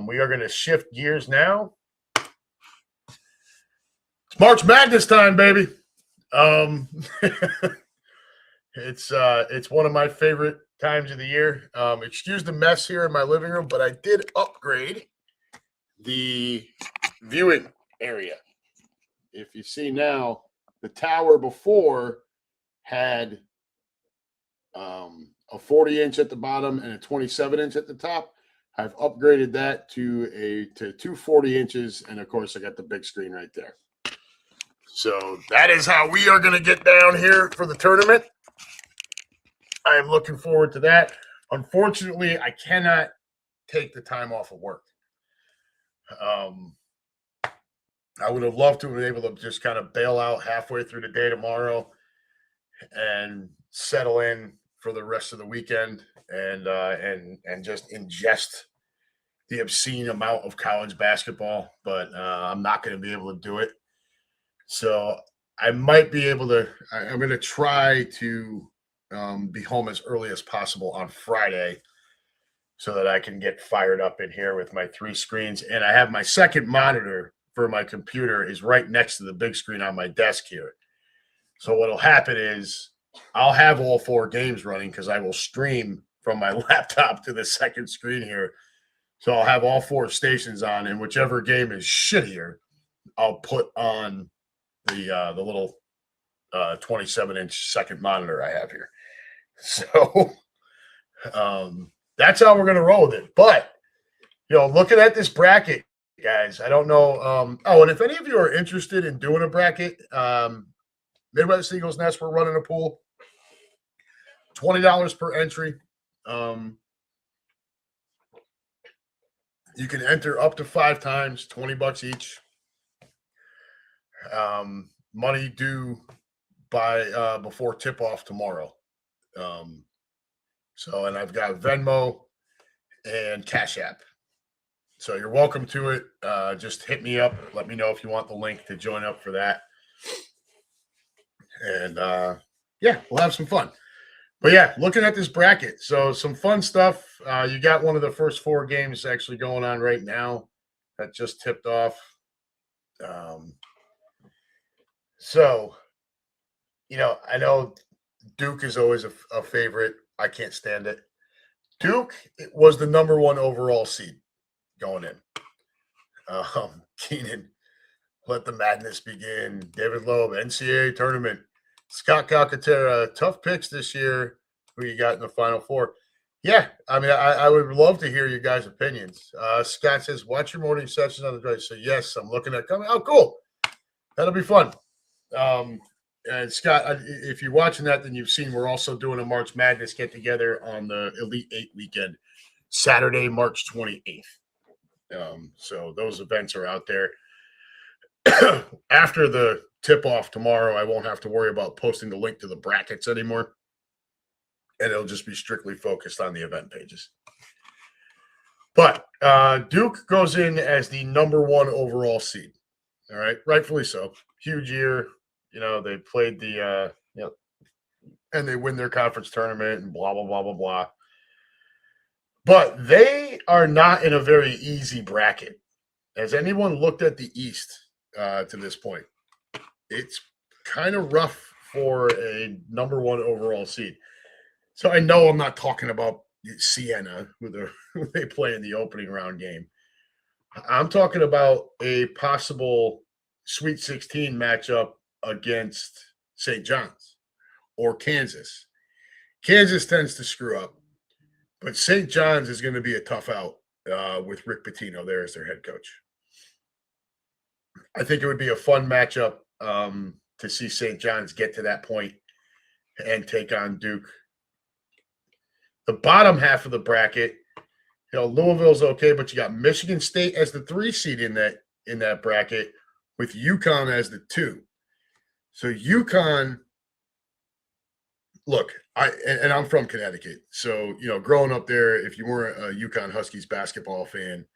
We are going to shift gears now. It's March Madness time, baby. It's one of my favorite times of the year. Excuse the mess here in my living room, but I did upgrade the viewing area. If you see now, the tower before had a 40-inch at the bottom and a 27-inch at the top. I've upgraded that to two 40 inches, and of course I got the big screen right there. So that is how we are going to get down here for the tournament. I am looking forward to that. Unfortunately, I cannot take the time off of work. I would have loved to have been able to just kind of bail out halfway through the day tomorrow and settle in for the rest of the weekend and just ingest the obscene amount of college basketball, but I'm not going to be able to do it. So I might be able to. I'm going to try to be home as early as possible on Friday so that I can get fired up in here with my 3 screens. And I have my second monitor for my computer is right next to the big screen on my desk here. So what'll happen is I'll have all 4 games running because I will stream from my laptop to the second screen here. So I'll have all 4 stations on, and whichever game is shittier, I'll put on the little 27-inch second monitor I have here. So that's how we're going to roll with it. But, looking at this bracket, guys, I don't know. And if any of you are interested in doing a bracket, Midwest Eagles Nest, we're running a pool. $20 per entry. You can enter up to 5 times, $20 each. Money due by before tip-off tomorrow. And I've got Venmo and Cash App. So you're welcome to it. Just hit me up. Let me know if you want the link to join up for that. And, we'll have some fun. But, yeah, looking at this bracket. So some fun stuff. You got one of the first 4 games actually going on right now that just tipped off. I know Duke is always a favorite. I can't stand it. Duke was the number 1 overall seed going in. Keenan, let the madness begin. David Loeb, NCAA tournament. Scott Calcaterra, tough picks this year. Who you got in the Final Four? Yeah, I would love to hear you guys' opinions. Scott says, watch your morning sessions on the drive. So, yes, I'm looking at coming. Oh, cool. That'll be fun. And Scott, if you're watching that, then you've seen we're also doing a March Madness get-together on the Elite 8 weekend, Saturday, March 28th. So those events are out there. After the tip-off tomorrow, I won't have to worry about posting the link to the brackets anymore, and it'll just be strictly focused on the event pages. But Duke goes in as the number 1 overall seed. All right, rightfully so. Huge year. They played and they win their conference tournament and blah, blah, blah, blah, blah. But they are not in a very easy bracket. Has anyone looked at the East to this point. It's kind of rough for a number one overall seed. So I know I'm not talking about Siena, who they play in the opening round game. I'm talking about a possible Sweet 16 matchup against St. John's or Kansas. Kansas tends to screw up, but St. John's is going to be a tough out with Rick Pitino there as their head coach. I think it would be a fun matchup to see St. John's get to that point and take on Duke. The bottom half of the bracket, Louisville's okay, but you got Michigan State as the 3 seed in that bracket with UConn as the 2. So UConn, look, I'm from Connecticut. So, growing up there, if you weren't a UConn Huskies basketball fan,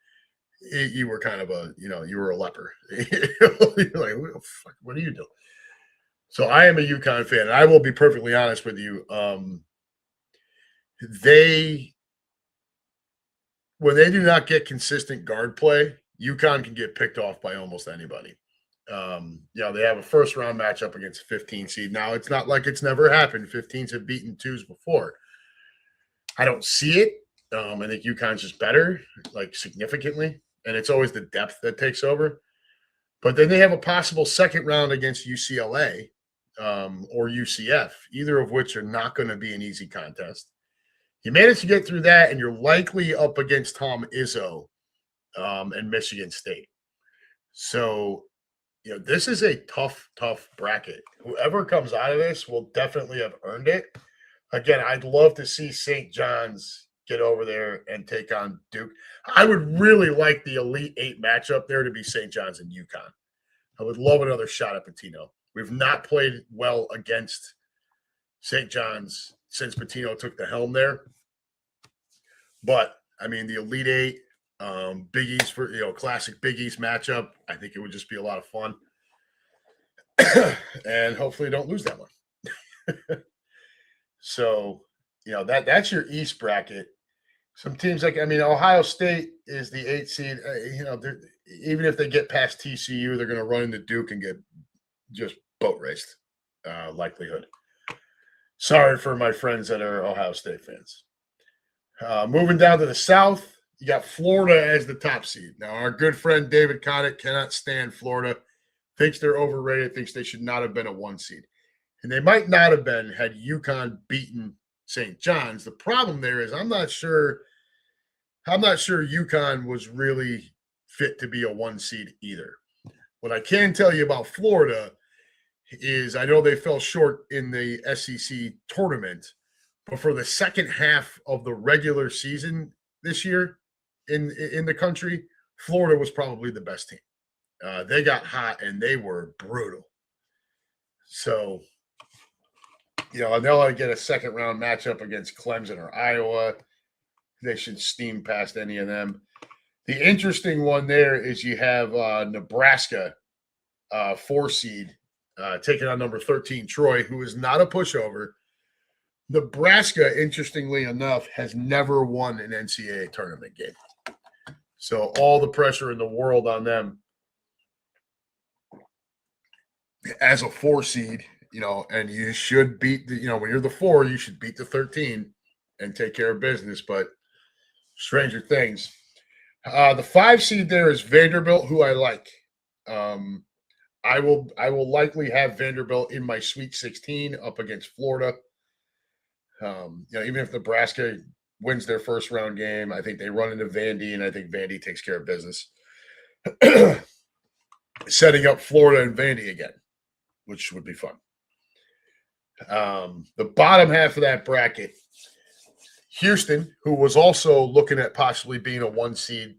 you were kind of you were a leper. You're like, what are you doing? So I am a UConn fan, and I will be perfectly honest with you. When they do not get consistent guard play, UConn can get picked off by almost anybody. They have a first round matchup against a 15 seed. Now, it's not like it's never happened. 15s have beaten 2s before. I don't see it. I think UConn's just better, like significantly. And it's always the depth that takes over. But then they have a possible second round against UCLA or UCF, either of which are not going to be an easy contest. You manage to get through that, and you're likely up against Tom Izzo and Michigan State. So, this is a tough bracket. Whoever comes out of this will definitely have earned it. Again, I'd love to see St. John's get over there and take on Duke. I would really like the Elite 8 matchup there to be St. John's and UConn. I would love another shot at Pitino. We've not played well against St. John's since Pitino took the helm there. But, the Elite 8, Big East for classic Big East matchup. I think it would just be a lot of fun, and hopefully don't lose that one. So that's your East bracket. Some teams Ohio State is the 8th seed. Even if they get past TCU, they're going to run into Duke and get just boat raced. Likelihood. Sorry for my friends that are Ohio State fans. Moving down to the South. You got Florida as the top seed. Now, our good friend David Connick cannot stand Florida, thinks they're overrated, thinks they should not have been a 1 seed. And they might not have been had UConn beaten St. John's. The problem there is I'm not sure UConn was really fit to be a 1 seed either. What I can tell you about Florida is I know they fell short in the SEC tournament, but for the second half of the regular season this year in the country, Florida was probably the best team. They got hot and they were brutal. So, and they'll get a second round matchup against Clemson or Iowa. They should steam past any of them. The interesting one there is you have Nebraska, 4 seed, taking on number 13 Troy, who is not a pushover. Nebraska, interestingly enough, has never won an NCAA tournament game. So all the pressure in the world on them as a 4 seed, and you should beat when you're the 4, you should beat the 13 and take care of business. But stranger things. The 5 seed there is Vanderbilt, who I like. I will likely have Vanderbilt in my Sweet 16 up against Florida. Even if Nebraska wins their first round game, I think they run into Vandy, and I think Vandy takes care of business. Setting up Florida and Vandy again, which would be fun. The bottom half of that bracket, Houston, who was also looking at possibly being a 1 seed,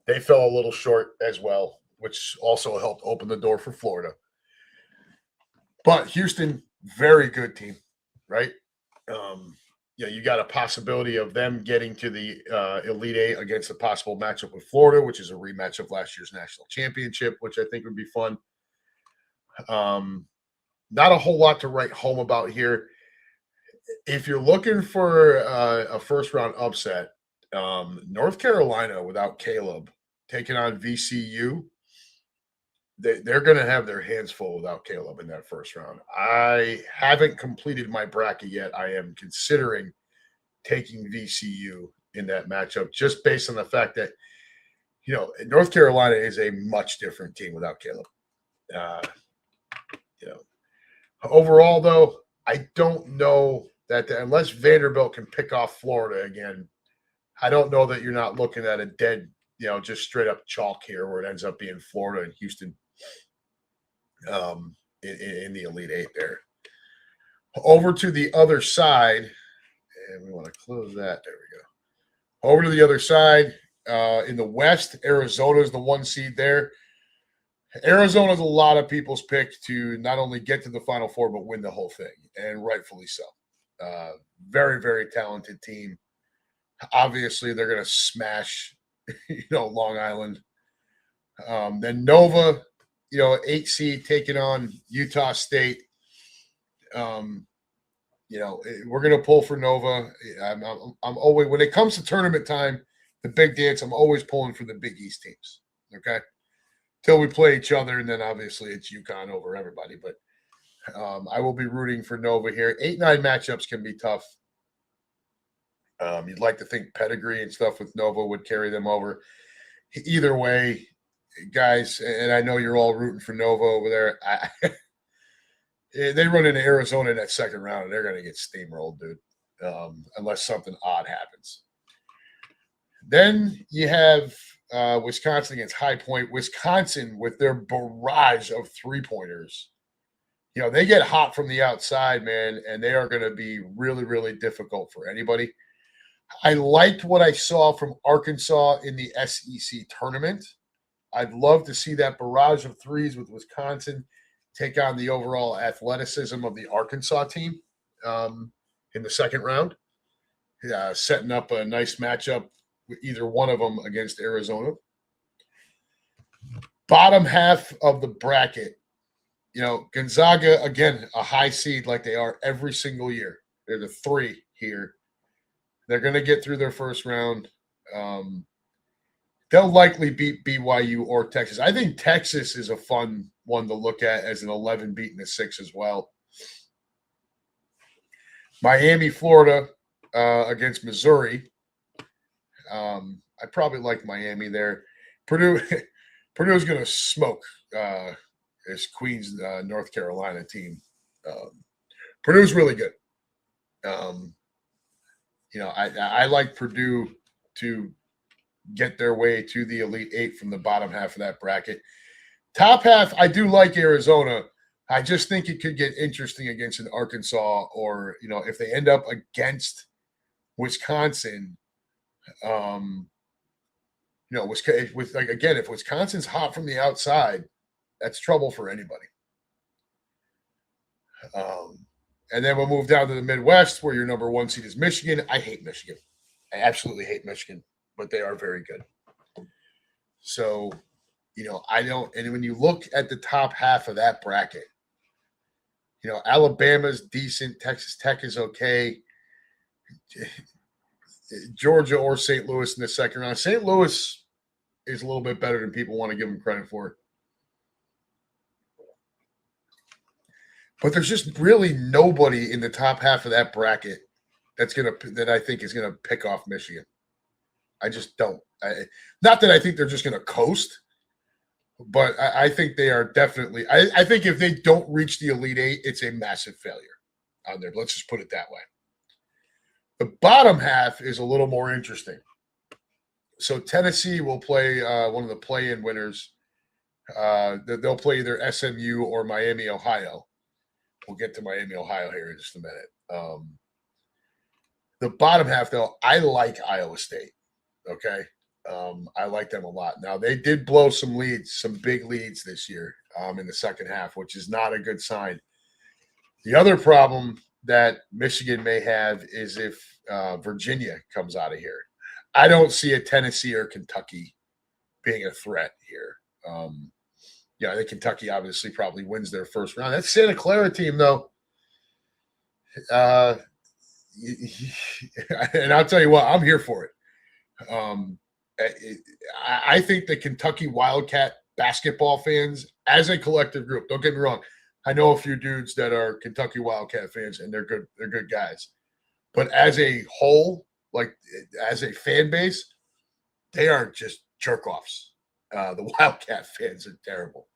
they fell a little short as well, which also helped open the door for Florida. But Houston, very good team, right? You got a possibility of them getting to the Elite 8 against a possible matchup with Florida, which is a rematch of last year's national championship, which I think would be fun. Not a whole lot to write home about here. If you're looking for a first-round upset, North Carolina without Caleb taking on VCU, they're going to have their hands full without Caleb in that first round. I haven't completed my bracket yet. I am considering taking VCU in that matchup just based on the fact that, North Carolina is a much different team without Caleb. Overall, though, I don't know that unless Vanderbilt can pick off Florida again, I don't know that you're not looking at a dead, just straight up chalk here where it ends up being Florida and Houston in the Elite Eight there. Over to the other side, and we want to close that. There we go. Over to the other side, in the West, Arizona is the 1 seed there. Arizona is a lot of people's pick to not only get to the Final Four, but win the whole thing, and rightfully so. Very, very talented team. Obviously, they're going to smash, Long Island. Then Nova, 8 seed taking on Utah State. We're going to pull for Nova. I'm always, when it comes to tournament time, the big dance, I'm always pulling for the Big East teams. Okay. Till we play each other, and then obviously it's UConn over everybody. But I will be rooting for Nova here. 8-9 matchups can be tough. You'd like to think pedigree and stuff with Nova would carry them over. Either way, guys, and I know you're all rooting for Nova over there. They run into Arizona in that second round, and they're going to get steamrolled, dude, unless something odd happens. Then you have Wisconsin against High Point. Wisconsin, with their barrage of three-pointers, they get hot from the outside, man, and they are going to be really, really difficult for anybody. I liked what I saw from Arkansas in the SEC tournament. I'd love to see that barrage of threes with Wisconsin take on the overall athleticism of the Arkansas team in the second round, setting up a nice matchup with either one of them against Arizona. Bottom half of the bracket, Gonzaga, again, a high seed like they are every single year. They're the 3 here. They're going to get through their first round. They'll likely beat BYU or Texas. I think Texas is a fun one to look at as an 11 beating a 6 as well. Miami, Florida against Missouri. I probably like Miami there. Purdue's going to smoke this Queens, North Carolina team. Purdue's really good. I like Purdue to get their way to the Elite Eight from the bottom half of that bracket. Top half, I do like Arizona. I just think it could get interesting against an Arkansas or, if they end up against Wisconsin, if Wisconsin's hot from the outside, that's trouble for anybody. And then we'll move down to the Midwest where your number 1 seed is Michigan. I hate Michigan. I absolutely hate Michigan, but they are very good. So, I don't – and when you look at the top half of that bracket, Alabama's decent. Texas Tech is okay. Georgia or St. Louis in the second round. St. Louis is a little bit better than people want to give them credit for. But there's just really nobody in the top half of that bracket that I think is gonna pick off Michigan. I just don't. Not that I think they're just gonna coast, but I think they are definitely. I think if they don't reach the Elite Eight, it's a massive failure on there. Let's just put it that way. The bottom half is a little more interesting. So Tennessee will play one of the play-in winners. They'll play either SMU or Miami, Ohio. We'll get to Miami, Ohio here in just a minute. The bottom half, though, I like Iowa State. Okay. I like them a lot. Now, they did blow some leads, some big leads this year in the second half, which is not a good sign. The other problem that Michigan may have is if Virginia comes out of here. I don't see a Tennessee or Kentucky being a threat here. I think Kentucky obviously probably wins their first round. That Santa Clara team, though, and I'll tell you what, I'm here for it. I think the Kentucky Wildcat basketball fans as a collective group. Don't get me wrong. I know a few dudes that are Kentucky Wildcat fans, and they're good. They're good guys. But as a whole, like as a fan base, they are just jerk offs. The Wildcat fans are terrible.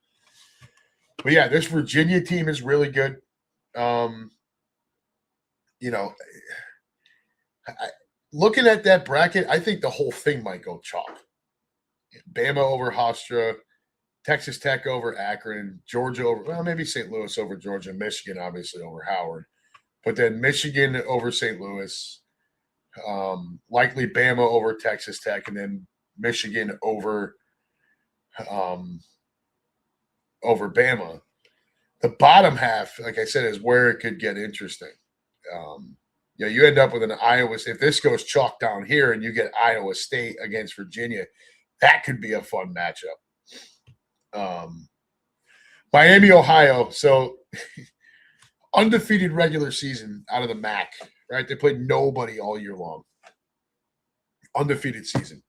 But yeah, this Virginia team is really good. Looking at that bracket, I think the whole thing might go chalk. Bama over Hofstra, Texas Tech over Akron, Georgia over, well, maybe St. Louis over Georgia, Michigan obviously over Howard, but then Michigan over St. Louis, likely Bama over Texas Tech, and then Michigan over Bama. The bottom half, like I said, is where it could get interesting. You end up with an Iowa. If this goes chalk down here and you get Iowa State against Virginia, that could be a fun matchup. Miami, Ohio. So undefeated regular season out of the MAC, right? They played nobody all year long. Undefeated season.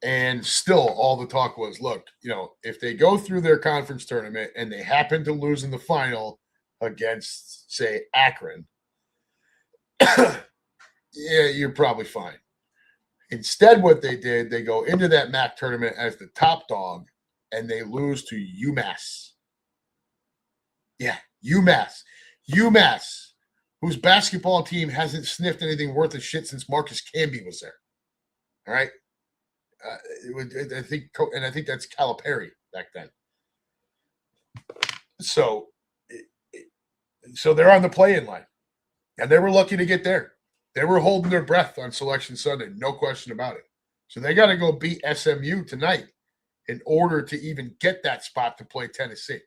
And still all the talk was, look, if they go through their conference tournament and they happen to lose in the final against, say, Akron, yeah, you're probably fine. Instead, what they did, they go into that MAC tournament as the top dog, and they lose to UMass. Yeah, UMass. UMass, whose basketball team hasn't sniffed anything worth a shit since Marcus Camby was there. All right? I think that's Calipari back then. So they're on the play-in line, and they were lucky to get there. They were holding their breath on Selection Sunday, no question about it. So they got to go beat SMU tonight in order to even get that spot to play Tennessee.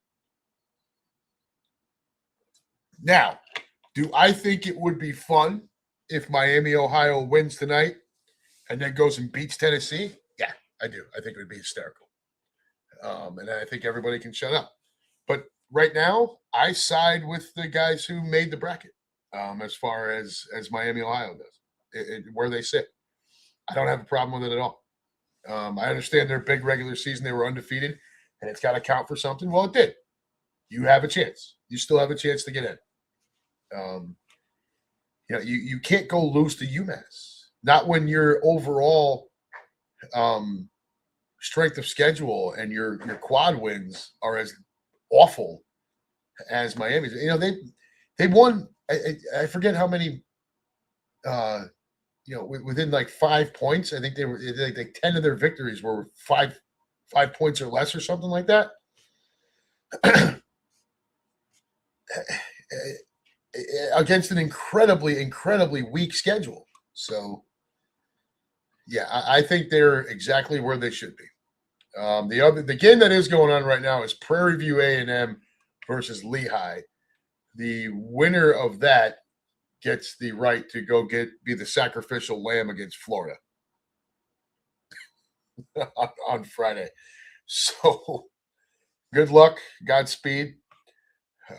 Now, do I think it would be fun if Miami, Ohio wins tonight and then goes and beats Tennessee? Yeah, I do. I think it would be hysterical. And I think everybody can shut up. But right now, I side with the guys who made the bracket. As far as Miami, Ohio does, where they sit. I don't have a problem with it at all. I understand their big regular season, they were undefeated, and it's got to count for something. Well, it did. You have a chance. You still have a chance to get in. You can't go lose to UMass. Not when your overall strength of schedule and your quad wins are as awful as Miami's. They won. I forget how many, within like 5 points. I think they were like 10 of their victories were five points or less or something like that. Against an incredibly, incredibly weak schedule. So, yeah, I think they're exactly where they should be. The game that is going on right now is Prairie View A&M versus Lehigh. The winner of that gets the right to go be the sacrificial lamb against Florida on Friday. So good luck, Godspeed.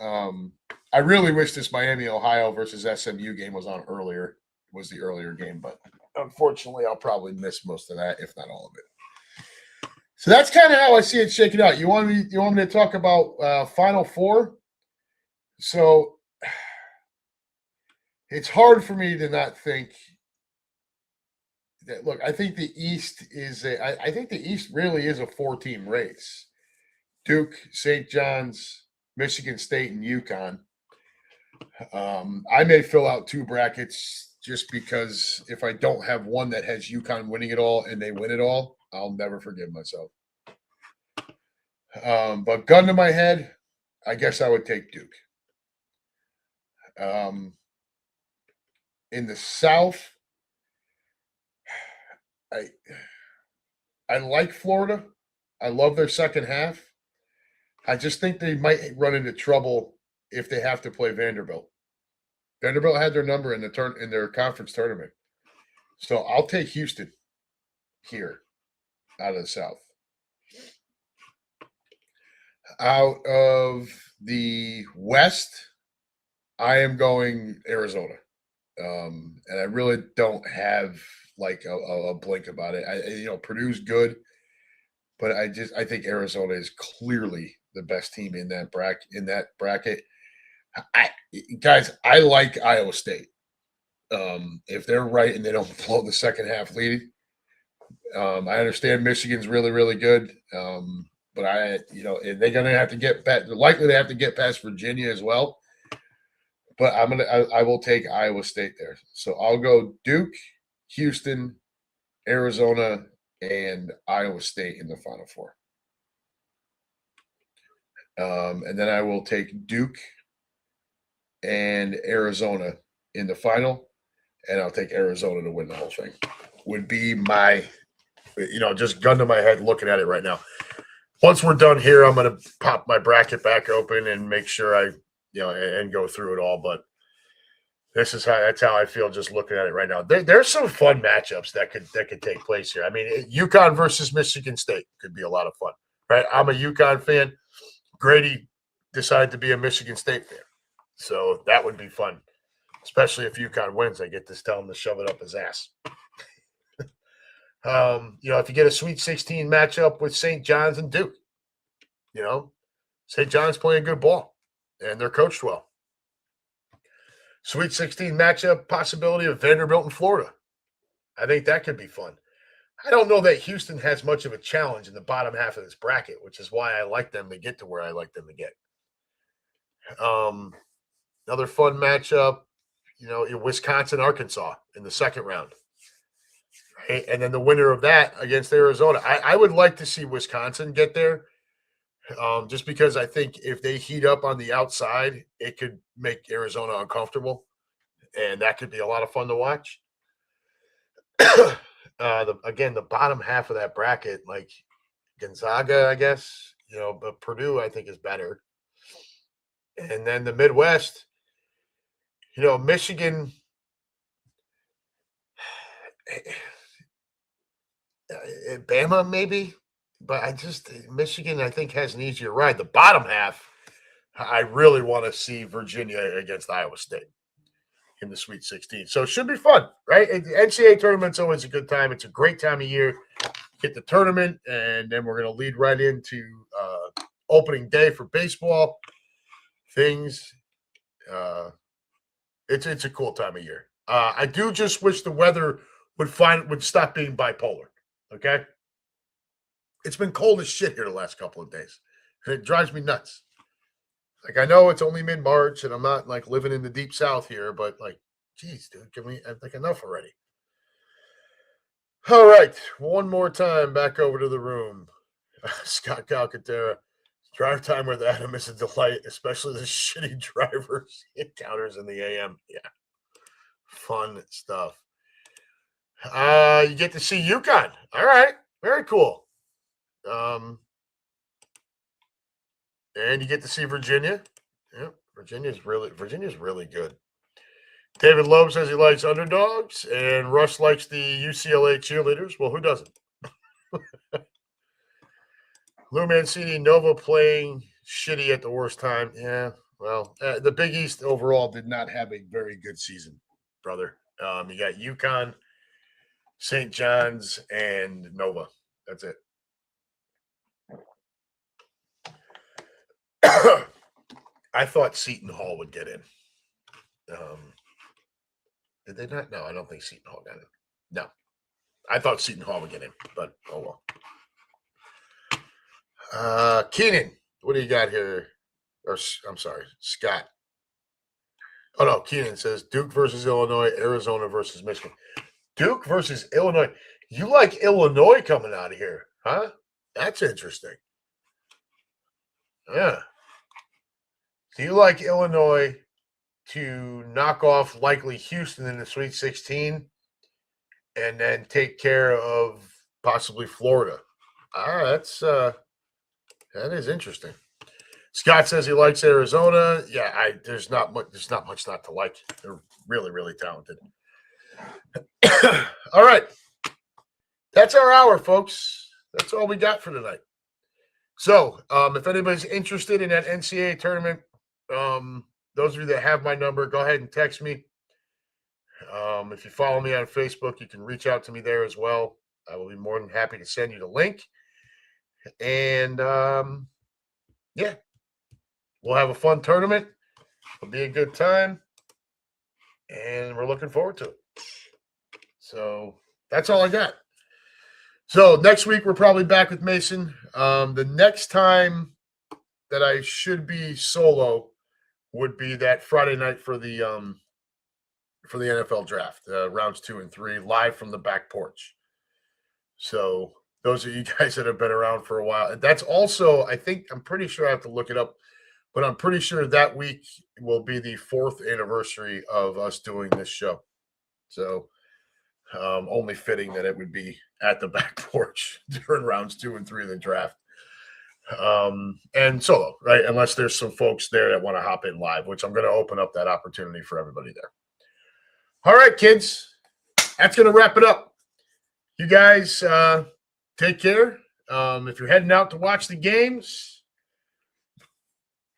I really wish this Miami, Ohio versus SMU game was on earlier. It was the earlier game, but unfortunately, I'll probably miss most of that, if not all of it. So that's kind of how I see it shaking out. You want me to talk about Final Four? So it's hard for me to not think that. Look, I think the East I think the East really is a 4-team race. Duke, St. John's, Michigan State, and UConn. I may fill out 2 brackets just because if I don't have one that has UConn winning it all and they win it all, I'll never forgive myself. But gun to my head, I guess I would take Duke. In the South, I like Florida. I love their second half. I just think they might run into trouble if they have to play Vanderbilt. Vanderbilt had their number in their conference tournament. So I'll take Houston here out of the South. Out of the West, I am going Arizona. And I really don't have like a blink about it. Purdue's good, but I think Arizona is clearly the best team in that bracket. I like Iowa State. If they're right and they don't blow the second half lead, I understand Michigan's really, really good. But they're going to have to get past. They're likely to have to get past Virginia as well. But I will take Iowa State there. So I'll go Duke, Houston, Arizona, and Iowa State in the Final Four. And then I will take Duke and Arizona in the final, and I'll take Arizona to win the whole thing. Would be my, just gun to my head looking at it right now. Once we're done here, I'm going to pop my bracket back open and make sure I, and go through it all. But that's how I feel just looking at it right now. There's some fun matchups that could take place here. I mean, UConn versus Michigan State could be a lot of fun, right? I'm a UConn fan. Grady decided to be a Michigan State fan. So that would be fun, especially if UConn wins. I get to tell him to shove it up his ass. If you get a Sweet 16 matchup with St. John's and Duke, St. John's playing good ball, and they're coached well. Sweet 16 matchup possibility of Vanderbilt and Florida. I think that could be fun. I don't know that Houston has much of a challenge in the bottom half of this bracket, which is why I like them to get to where I like them to get. Another fun matchup, Wisconsin, Arkansas in the second round. Right? And then the winner of that against Arizona. I would like to see Wisconsin get there, just because I think if they heat up on the outside, it could make Arizona uncomfortable, and that could be a lot of fun to watch. The bottom half of that bracket, like Gonzaga, I guess, but Purdue, I think, is better. And then the Midwest, Michigan, Bama maybe, but Michigan, I think, has an easier ride. The bottom half, I really want to see Virginia against Iowa State in the Sweet 16. So it should be fun, right? The NCAA tournament's always a good time. It's a great time of year. Get the tournament, and then we're going to lead right into opening day for baseball. Things, it's a cool time of year. I do just wish the weather would stop being bipolar. Okay, it's been cold as shit here the last couple of days, and it drives me nuts. Like, I know it's only mid-March, and I'm not like living in the deep South here, but like, geez, dude, can we enough already? All right, one more time, back over to the room. Scott Calcaterra. Drive time with Adam is a delight, especially the shitty drivers he encounters in the AM. Yeah, fun stuff. You get to see UConn. All right, very cool. And you get to see Virginia. Yeah, Virginia's really good. David Loeb says he likes underdogs, and Russ likes the UCLA cheerleaders. Well, who doesn't? Lou Mancini, Nova playing shitty at the worst time. Yeah, well, the Big East overall did not have a very good season, brother. You got UConn, St. John's, and Nova. That's it. I thought Seton Hall would get in. Did they not? No, I don't think Seton Hall got in. No. I thought Seton Hall would get in, but oh well. Keenan, what do you got here? Or I'm sorry, Scott. Oh no, Keenan says Duke versus Illinois, Arizona versus Michigan. Duke versus Illinois. You like Illinois coming out of here, huh? That's interesting. Yeah. Do you like Illinois to knock off likely Houston in the Sweet 16 and then take care of possibly Florida? That is interesting. Scott says he likes Arizona. Yeah, there's not much not to like. They're really, really talented. All right. That's our hour, folks. That's all we got for tonight. So, if anybody's interested in that NCAA tournament, those of you that have my number, go ahead and text me. If you follow me on Facebook, you can reach out to me there as well. I will be more than happy to send you the link. And yeah, we'll have a fun tournament. It'll be a good time, and we're looking forward to it. So that's all I got. So next week we're probably back with Mason. The next time that I should be solo would be that Friday night for the NFL draft, rounds 2 and 3, live from the back porch. So those of you guys that have been around for a while, that's also, I'm pretty sure I have to look it up, but I'm pretty sure that week will be the 4th anniversary of us doing this show. So only fitting that it would be at the back porch during rounds 2 and 3 of the draft. And solo, right? Unless there's some folks there that want to hop in live, which I'm going to open up that opportunity for everybody there. All right, kids, that's going to wrap it up. You guys take care. If you're heading out to watch the games,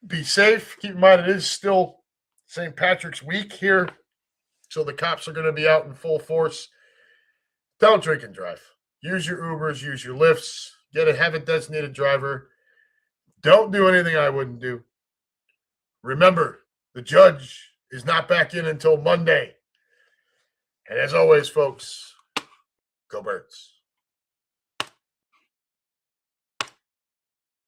be safe. Keep in mind it is still St. Patrick's week here, so the cops are going to be out in full force. Don't drink and drive. Use your Ubers, use your Lyfts. Have a designated driver. Don't do anything I wouldn't do. Remember, the judge is not back in until Monday. And as always, folks, go Birds.